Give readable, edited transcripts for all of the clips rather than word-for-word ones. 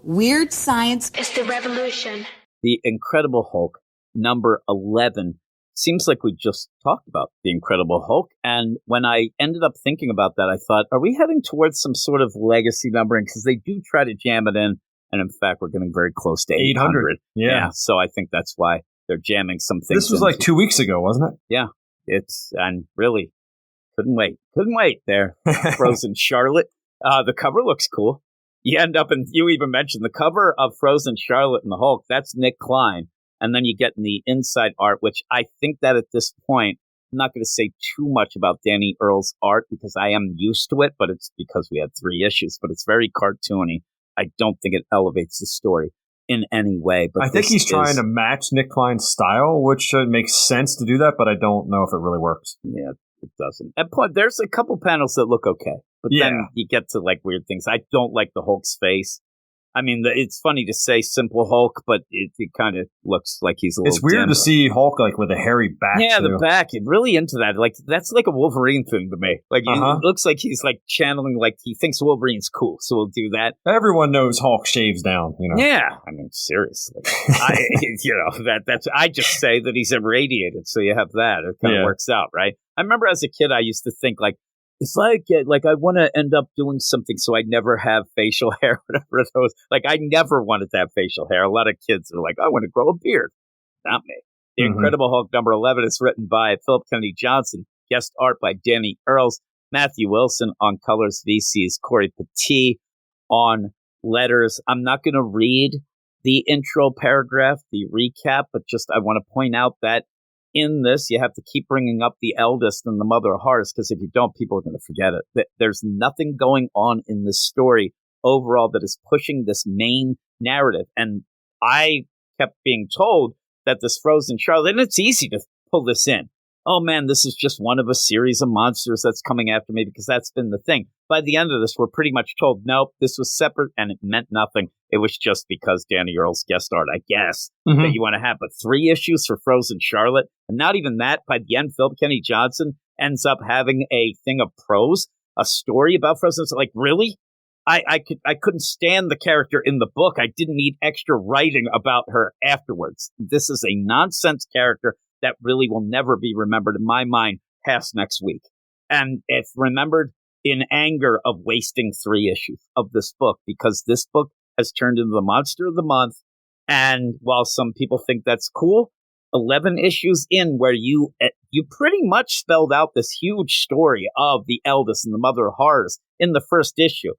Weird science is the revolution. The Incredible Hulk, number 11. Seems like we just talked about The Incredible Hulk. And when I ended up thinking about that, I thought, are we heading towards some sort of legacy numbering? Because they do try to jam it in. And in fact, we're getting very close to 800. Yeah. So I think that's why they're jamming some things. This was like 2 weeks ago, wasn't it? Yeah. And really, couldn't wait there. Frozen Charlotte. The cover looks cool. You end up you even mentioned the cover of Frozen Charlotte and the Hulk. That's Nick Klein. And then you get in the inside art, which I think that at this point, I'm not going to say too much about Danny Earle's art because I am used to it, but it's because we had 3 issues, but it's very cartoony. I don't think it elevates the story in any way. But I think he's trying to match Nick Klein's style, which makes sense to do that, but I don't know if it really works. Yeah, it doesn't. And there's a couple panels that look okay. But then you get to like weird things. I don't like the Hulk's face. I mean, it's funny to say simple Hulk, but it kind of looks like he's a little. It's weird to see Hulk like with a hairy back. Yeah, too. the back. Really into that. Like that's like a Wolverine thing to me. Like it looks like he's like channeling. Like he thinks Wolverine's cool, so we'll do that. Everyone knows Hulk shaves down. Yeah, I mean seriously. That's. I just say that he's irradiated, so you have that. It kind of works out, right? I remember as a kid, I used to think like. It's like I want to end up doing something so I never have facial hair, whatever it was. Like, I never wanted to have facial hair. A lot of kids are like, I want to grow a beard. Not me. The Incredible Hulk number 11 is written by Philip Kennedy Johnson. Guest art by Danny Earls. Matthew Wilson on colors. VC's Corey Petit on letters. I'm not going to read the intro paragraph, the recap, but just I want to point out that in this, you have to keep bringing up the eldest and the mother of horrors, because if you don't, people are going to forget it. There's nothing going on in this story overall that is pushing this main narrative. And I kept being told that this Frozen Charlotte, and it's easy to pull this in. Oh, man, this is just one of a series of monsters that's coming after me, because that's been the thing. By the end of this, we're pretty much told, nope, this was separate, and it meant nothing. It was just because Danny Earle's guest art, I guess, that you want to have. But 3 issues for Frozen Charlotte, and not even that. By the end, Philip Kennedy Johnson ends up having a thing of prose, a story about Frozen. It's like, really? I couldn't stand the character in the book. I didn't need extra writing about her afterwards. This is a nonsense character that really will never be remembered in my mind past next week. And it's remembered in anger of wasting 3 issues of this book, because this book has turned into the monster of the month. And while some people think that's cool, 11 issues in where you pretty much spelled out this huge story of the eldest and the mother of horrors in the first issue.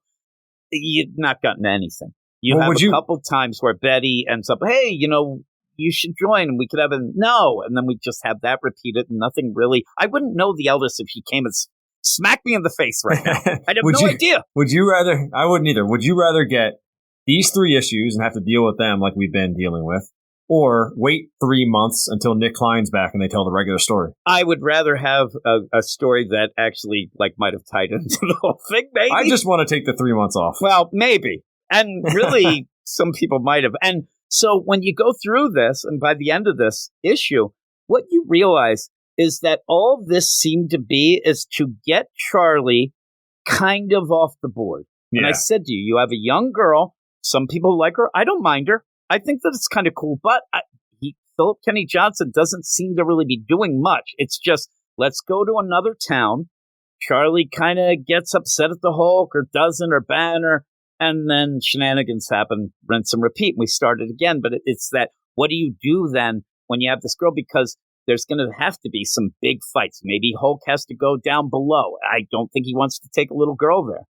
You've not gotten anything. You have a couple times where Betty ends up, hey, you should join and we could have no. And then we just have that repeated and nothing really. I wouldn't know the eldest if she came and smacked me in the face right now. I'd have no idea. Would you rather, I wouldn't either. Would you rather get these 3 issues and have to deal with them like we've been dealing with, or wait 3 months until Nick Klein's back and they tell the regular story? I would rather have a story that actually might have tied into the whole thing, maybe. I just want to take the 3 months off. Well, maybe. And really, some people might have. And so when you go through this, and by the end of this issue, what you realize is that all this seemed to be is to get Charlie kind of off the board. Yeah. And I said to you, you have a young girl. Some people like her. I don't mind her. I think that it's kind of cool. But Philip Kennedy Johnson doesn't seem to really be doing much. It's just, let's go to another town. Charlie kind of gets upset at the Hulk, or doesn't, or Banner. And then shenanigans happen, rinse and repeat. And we start it again. But it's that, what do you do then when you have this girl? Because there's going to have to be some big fights. Maybe Hulk has to go down below. I don't think he wants to take a little girl there.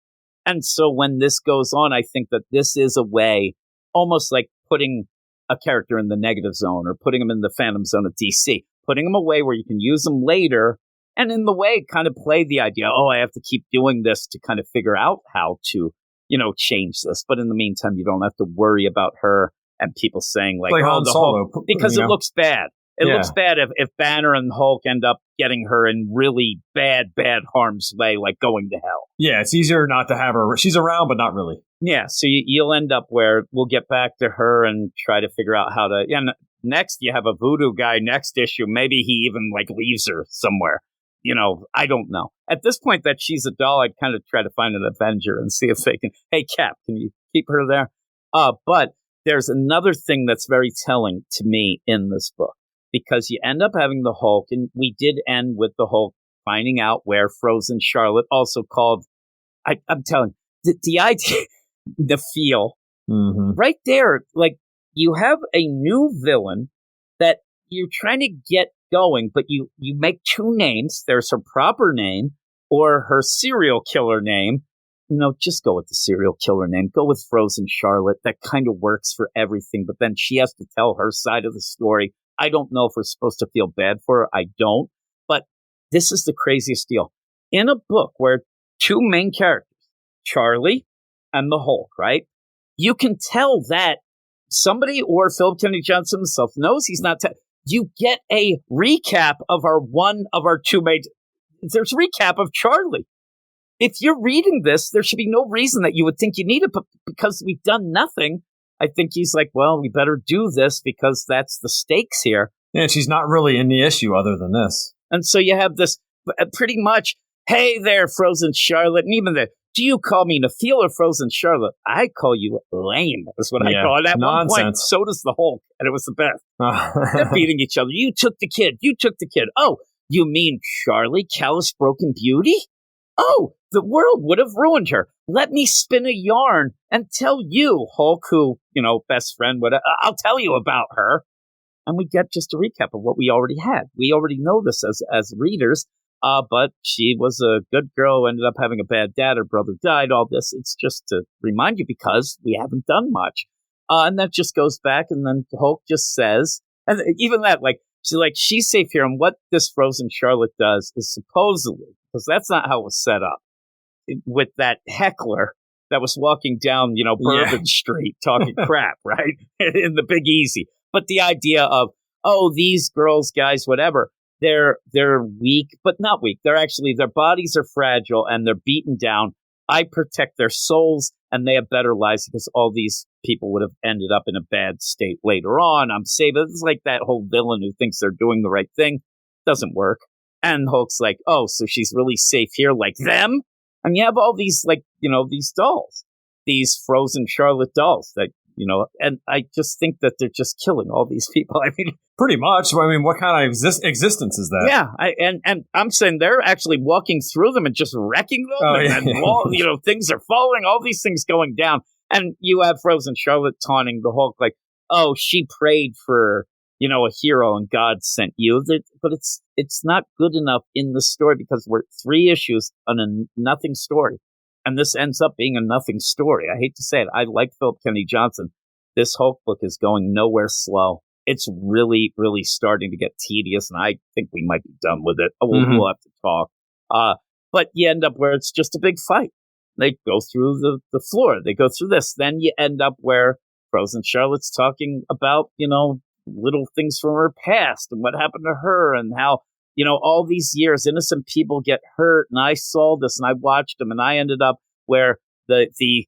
And so when this goes on, I think that this is a way, almost like putting a character in the negative zone or putting him in the phantom zone of DC, putting him away where you can use him later. And in the way, kind of play the idea, I have to keep doing this to kind of figure out how to, change this. But in the meantime, you don't have to worry about her and people saying the Hulk, because it looks bad. It looks bad if Banner and Hulk end up getting her in really bad harm's way, like going to hell. Yeah, it's easier not to have her. She's around, but not really. Yeah, so you'll end up where we'll get back to her and try to figure out how to. Yeah, next you have a voodoo guy. Next issue, maybe he even leaves her somewhere. I don't know. At this point that she's a doll, I'd kind of try to find an Avenger and see if they can. Hey, Cap, can you keep her there? But there's another thing that's very telling to me in this book, because you end up having the Hulk, and we did end with the Hulk finding out where Frozen Charlotte, also called, I'm telling you, the idea, the feel, right there, like you have a new villain that you're trying to get going, but you make two names. There's her proper name or her serial killer name. Just go with the serial killer name. Go with Frozen Charlotte. That kind of works for everything. But then she has to tell her side of the story. I don't know if we're supposed to feel bad for her. I don't. But this is the craziest deal. In a book where two main characters, Charlie and the Hulk, right? You can tell that somebody, or Philip Kennedy Johnson himself, knows he's not. You get a recap of one of our two main. There's a recap of Charlie. If you're reading this, there should be no reason that you would think you need it, but because we've done nothing, I think he's like, well, we better do this because that's the stakes here. Yeah, she's not really in the issue other than this. And so you have this pretty much, hey there, Frozen Charlotte, and even do you call me Nafeel or Frozen Charlotte? I call you lame, is what I call it. At nonsense. One point, so does the Hulk, and it was the best. They're beating each other. You took the kid. Oh, you mean Charlie, callous, broken beauty? Oh, the world would have ruined her. Let me spin a yarn and tell you, Hulk, who, best friend, I'll tell you about her. And we get just a recap of what we already had. We already know this as readers, but she was a good girl, ended up having a bad dad, her brother died, all this. It's just to remind you because we haven't done much. And that just goes back, and then Hulk just says, and even that, she's safe here. And what this Frozen Charlotte does is supposedly, because that's not how it was set up, with that heckler that was walking down, Bourbon Street talking crap, right? In the Big Easy. But the idea of, these girls, guys, whatever, they're weak, but not weak. They're actually, their bodies are fragile and they're beaten down. I protect their souls and they have better lives because all these people would have ended up in a bad state later on. I'm saving. It's like that whole villain who thinks they're doing the right thing. Doesn't work. And Hulk's like, so she's really safe here like them? And you have all these, these dolls, these Frozen Charlotte dolls that, and I just think that they're just killing all these people. I mean, pretty much. I mean, what kind of existence is that? Yeah. And I'm saying they're actually walking through them and just wrecking them. And things are falling, all these things going down. And you have Frozen Charlotte taunting the Hulk like, she prayed for, a hero and God sent you. But it's not good enough in the story because we're 3 issues on a nothing story. And this ends up being a nothing story. I hate to say it. I like Philip Kennedy Johnson. This Hulk book is going nowhere slow. It's really, really starting to get tedious, and I think we might be done with it. We'll have to talk. But you end up where it's just a big fight. They go through the floor. They go through this. Then you end up where Frozen Charlotte's talking about, little things from her past and what happened to her and how, all these years innocent people get hurt. And I saw this and I watched them and I ended up where the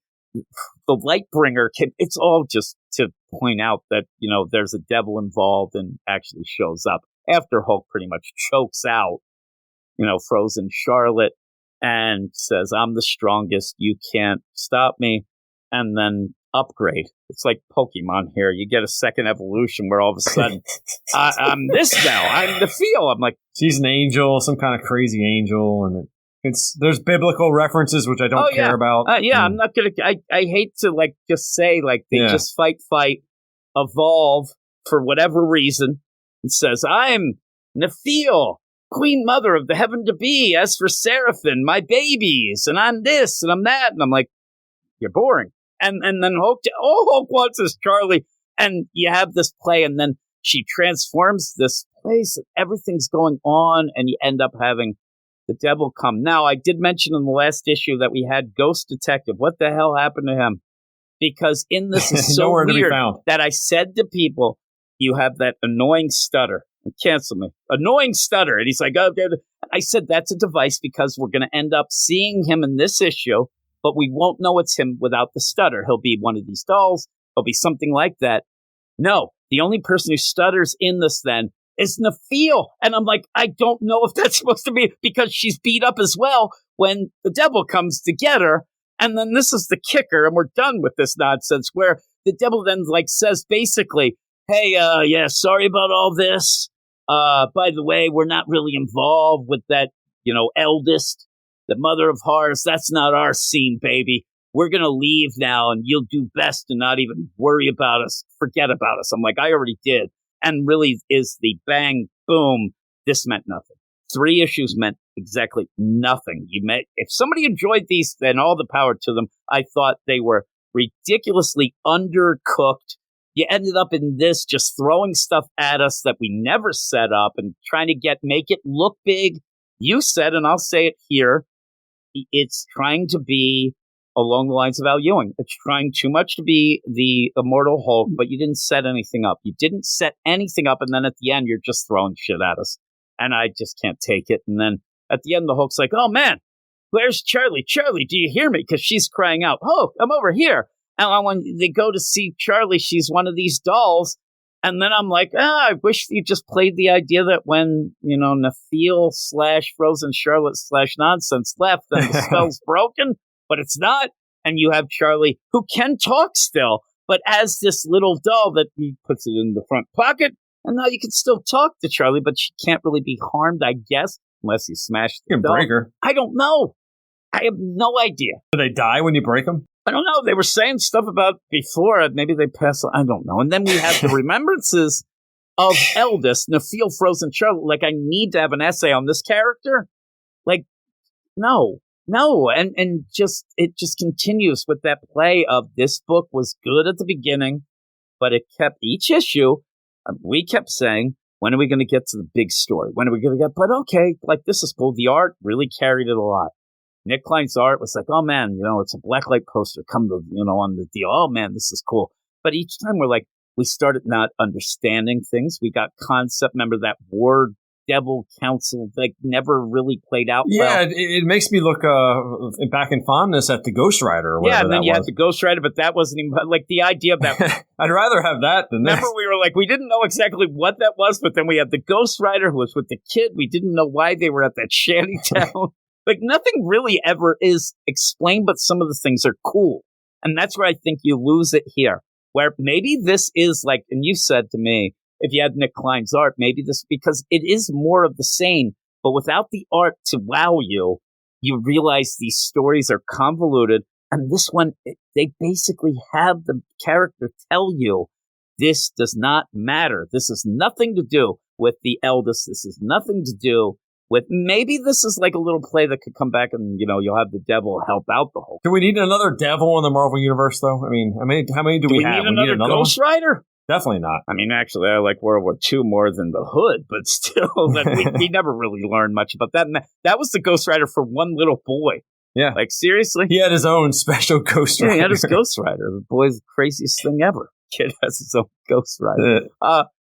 Lightbringer came. It's all just to point out that, there's a devil involved and actually shows up after Hulk pretty much chokes out, Frozen Charlotte and says, I'm the strongest. You can't stop me. And then upgrade. It's like Pokemon here. You get a second evolution where all of a sudden, I'm this now. I'm the feel. I'm like, she's an angel, some kind of crazy angel, and there's biblical references which I don't care about. I'm not gonna. I hate to just say they just fight, evolve for whatever reason. It says I'm Nafeel, Queen Mother of the Heaven to Be. As for Seraphim, my babies, and I'm this and I'm that, and I'm like, you're boring. And then Hulk, all Hulk wants is Charlie. And you have this play, and then she transforms this place, and everything's going on, and you end up having the devil come. Now, I did mention in the last issue that we had Ghost Detective. What the hell happened to him? Because in this is so weird that I said to people, you have that annoying stutter. Cancel me. Annoying stutter. And he's like, I said that's a device because we're going to end up seeing him in this issue. But we won't know it's him without the stutter. He'll be one of these dolls. He'll be something like that. No, the only person who stutters in this then is Nafeel. And I'm like, I don't know if that's supposed to be because she's beat up as well when the devil comes to get her. And then this is the kicker, and we're done with this nonsense, where the devil then says basically, hey, yeah, sorry about all this. By the way, we're not really involved with that, eldest, the mother of horrors. That's not our scene, baby. We're going to leave now, and you'll do best to not even worry about us. Forget about us. I'm like, I already did. And really is the bang, boom, this meant nothing. 3 issues meant exactly nothing. If somebody enjoyed these, then all the power to them. I thought they were ridiculously undercooked. You ended up in this just throwing stuff at us that we never set up and trying to make it look big. You said, and I'll say it here, it's trying to be along the lines of Al Ewing. It's trying too much to be the Immortal Hulk, but you didn't set anything up. You didn't set anything up, and then at the end, you're just throwing shit at us. And I just can't take it. And then at the end, the Hulk's like, oh, man, where's Charlie? Charlie, do you hear me? Because she's crying out, Hulk, I'm over here. And when they go to see Charlie, she's one of these dolls. And then I'm like, I wish you just played the idea that when, Nafeel / Frozen Charlotte / nonsense left, then the spell's broken. But it's not, and you have Charlie, who can talk still, but as this little doll that he puts it in the front pocket, and now you can still talk to Charlie, but she can't really be harmed, I guess, unless you smash the doll. Break her. I don't know. I have no idea. Do they die when you break them? I don't know. They were saying stuff about before, maybe they pass, I don't know. And then we have the remembrances of Eldest, Nafeel, Frozen Charlotte. Like, I need to have an essay on this character. Like, no, and it just continues with that play of this book was good at the beginning, but it kept each issue. We kept saying, when are we going to get to the big story? When are we going to get? But okay, this is cool. The art really carried it a lot. Nick Klein's art was like, oh man, it's a blacklight poster. Come to on the deal. Oh man, this is cool. But each time we started not understanding things. We got concept. Remember that War Devil Council never really played out well. Yeah, it makes me look back in fondness at the Ghost Rider. Or yeah, and then you had the Ghost Rider, but that wasn't even the idea of that. I'd rather have that than this. Remember, we were we didn't know exactly what that was, but then we had the Ghost Rider who was with the kid. We didn't know why they were at that shanty town. Nothing really ever is explained, but some of the things are cool. And that's where I think you lose it here, where maybe this is and you said to me, if you had Nick Klein's art, maybe this, because it is more of the same, but without the art to wow you, you realize these stories are convoluted. And this one, they basically have the character tell you, this does not matter. This has nothing to do with the eldest. This has nothing to do with, maybe this is a little play that could come back and, you'll have the devil help out the whole. Do we need another devil in the Marvel Universe, though? I mean, how many do we have? We need another Ghost Rider? Definitely not. I mean, actually, I like World War II more than the Hood, but still, we never really learned much about that. And that was the Ghost Rider for one little boy. Yeah. Seriously? He had his own special Ghost Rider. Yeah, he had his Ghost Rider. The boy's the craziest thing ever. Kid has his own Ghost Rider.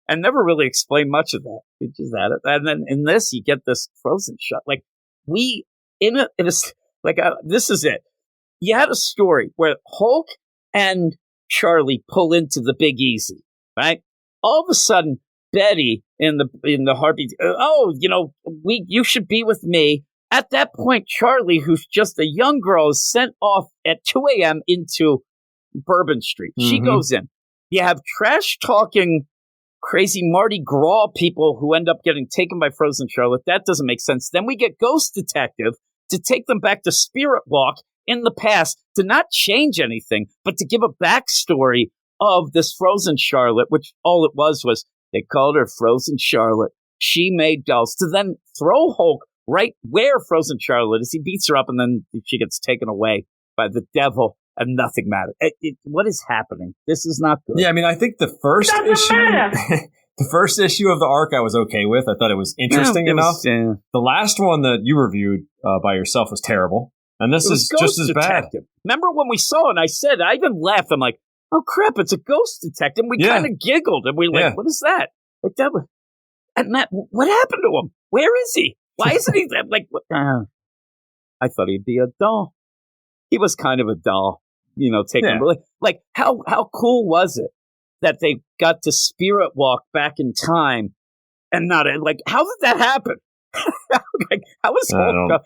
And never really explained much of that. He just had it. And then in this, you get this Frozen shot. This is it. You had a story where Hulk and Charlie pull into the Big Easy. Right? All of a sudden, Betty in the heartbeat, you should be with me. At that point, Charlie, who's just a young girl, is sent off at 2 a.m. into Bourbon Street. Mm-hmm. She goes in. You have trash-talking, crazy Mardi Gras people who end up getting taken by Frozen Charlotte. That doesn't make sense. Then we get Ghost Detective to take them back to Spirit Walk in the past to not change anything, but to give a backstory of this Frozen Charlotte, which all it was they called her Frozen Charlotte. She made dolls to then throw Hulk right where Frozen Charlotte is. He beats her up and then she gets taken away by the devil and nothing matters. What is happening? This is not good. Yeah, I mean, I think the first issue of the arc I was okay with. I thought it was interesting enough. The last one that you reviewed by yourself was terrible. And this is just as bad. Remember when we saw it, I even laughed. I'm like, oh crap, it's a Ghost Detective. And we kind of giggled and we were like, what is that? And Matt, what happened to him? Where is he? Why isn't he I thought he'd be a doll. He was kind of a doll, how cool was it that they got to Spirit Walk back in time and not how did that happen? How was Hulk?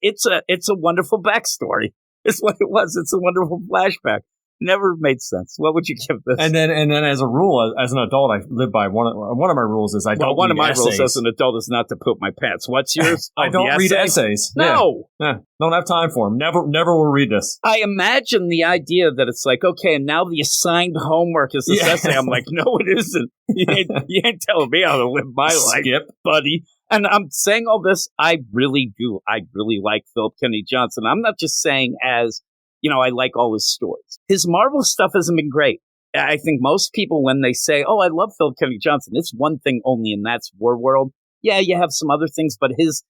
It's a wonderful backstory. It's what it was. It's a wonderful flashback. Never made sense. What would you give this? And then as a rule, as an adult, I live by one of my rules is I don't read one of my essays. rules as an adult is not to poop my pants. What's yours? I don't read essays. No. Yeah. Don't have time for them. Never will read this. I imagine the idea that it's like, okay, and now the assigned homework is this essay. I'm like, no, it isn't. You ain't telling me how to live my life, buddy. And I'm saying all this, I really do. I really like Philip Kennedy Johnson. I'm not just saying as, I like all his stories. His Marvel stuff hasn't been great. I think most people, when they say, oh, I love Philip Kennedy Johnson, it's one thing only, and that's War World. Yeah, you have some other things, but his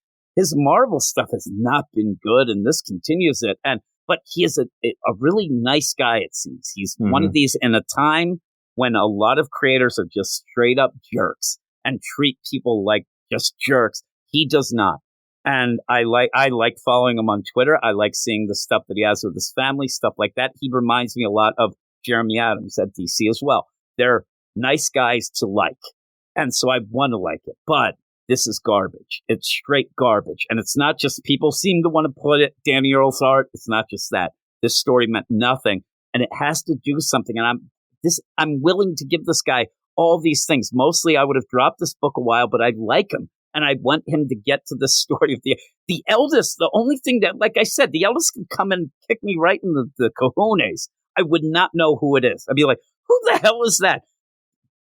Marvel stuff has not been good, and this continues it. But he is a really nice guy, it seems. He's one of these in a time when a lot of creators are just straight up jerks and treat people like just jerks. He does not. And I like following him on Twitter. I like seeing the stuff that he has with his family, stuff like that. He reminds me a lot of Jeremy Adams at DC as well. They're nice guys to like. And so I want to like it. But this is garbage. It's straight garbage. And it's not just people seem to want to put it, Danny Earl's art. It's not just that. This story meant nothing. And it has to do something. And I'm willing to give this guy all these things. Mostly I would have dropped this book a while, but I like him. And I want him to get to the story of the eldest. The only thing that, like I said, the eldest can come and kick me right in the cojones. I would not know who it is. I'd be like, who the hell is that?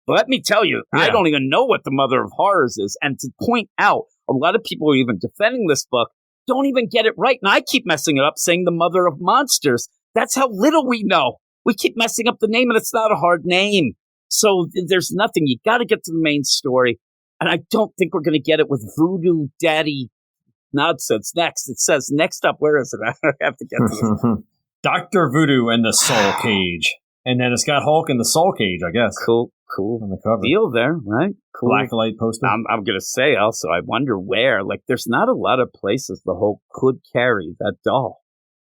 But let me tell you, I don't even know what the Mother of Horrors is. And to point out, a lot of people are even defending this book, don't even get it right. And I keep messing it up, saying the Mother of Monsters. That's how little we know. We keep messing up the name, and it's not a hard name. So there's nothing. You got to get to the main story. And I don't think we're going to get it with Voodoo Daddy nonsense next. It says next up, where is it? I have to get to this. Dr. Voodoo and the Soul Cage. And then it's got Hulk in the Soul Cage, I guess. Cool on the cover. Deal there, right? Cool. Blacklight poster. I'm going to say also, I wonder where. Like, there's not a lot of places the Hulk could carry that doll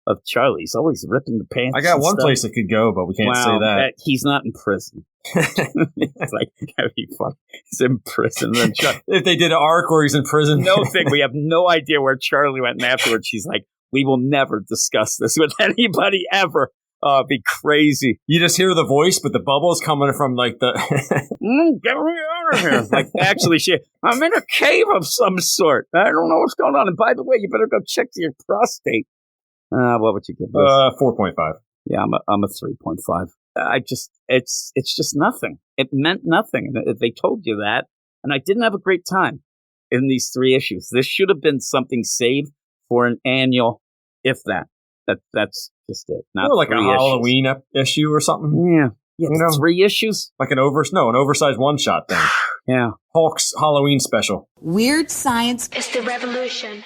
of Charlie. He's always ripping the pants. I got one place it could go, but we can't say that. He's not in prison. It's like, that'd be fun. He's in prison. Then if they did an arc where he's in prison. No thing. We have no idea where Charlie went. And afterwards, she's like, we will never discuss this with anybody ever. Oh, it'd be crazy. You just hear the voice, but the bubble's coming from like the... get me out of here. Like, actually, I'm in a cave of some sort. I don't know what's going on. And by the way, you better go check your prostate. What would you give this? 4.5. Yeah, I'm a 3.5. It's just nothing. It meant nothing. And they told you that. And I didn't have a great time in these 3 issues. This should have been something saved for an annual, if that. That's just it. Not like a Halloween issue or something. Yeah. You know, 3 issues? Like an oversized one-shot thing. Yeah. Hulk's Halloween special. Weird science is the revolution.